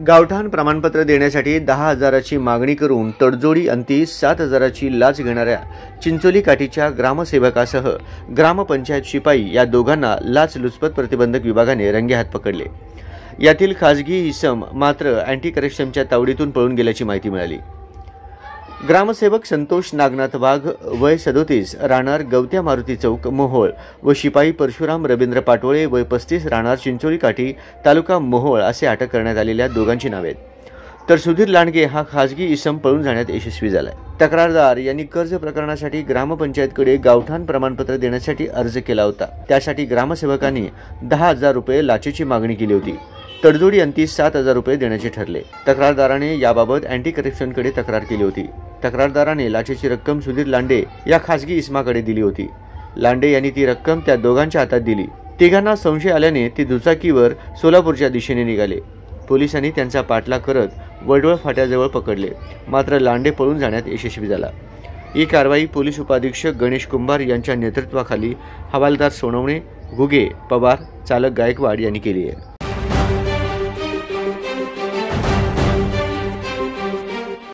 गावठाण प्रमाणपत्र देण्यासाठी 10,000ची मागणी करून तडजोडी अंती 7,000ची लाच घेणाऱ्या चिंचोली काठीच्या ग्रामसेवकासह ग्रामपंचायत शिपाई या दोघांना लाचलुचपत प्रतिबंधक विभागाने रंगेहात पकडले। यातील खाजगी इसम मात्र अँटी करप्शनच्या तावडीतून पळून गेल्याची माहिती मिळाली। ग्रामसेवक संतोष नागनाथ वाघ वय 37 राहणार गवत्या मारुती चौक मोहोळ व शिपाई परशुराम रवींद्र पाटोळे वय 35 राहणार चिंचोली काठी तालुका मोहोळ असे अटक करण्यात आलेल्या दोघांची नावे आहेत। तर सुधीर लांडगे हा खाजगी इसम पळून जाण्यात यशस्वी झालाय। तक्रारदार यांनी कर्ज प्रकरणासाठी ग्रामपंचायतकडे गावठाण प्रमाणपत्र देण्यासाठी अर्ज केला होता। त्यासाठी ग्रामसेवकांनी 10,000 रुपये लाचेची मागणी केली होती। तडजोडी अंती 7,000 रुपये देण्याचे ठरले। तक्रारदाराने याबाबत अँटी करप्शनकडे तक्रार केली होती। तक्रारदाराने लाचेची रक्कम सुधीर लांडे या खाजगी इसमाकडे दिली होती। लांडे यांनी ती रक्कम त्या दोघांच्या हातात दिली। तिघांना संशय आल्याने ती दुचाकीवर सोलापूरच्या दिशेने निघाले। पोलिसांनी त्यांचा पाठलाग करत वडवळ फाट्याजवळ पकडले, मात्र लांडे पळून जाण्यात यशस्वी झाला। ही कारवाई पोलीस उपाधीक्षक गणेश कुंभार यांच्या नेतृत्वाखाली हवालदार सोनवणे, घुगे, पवार, चालक गायकवाड यांनी केली आहे।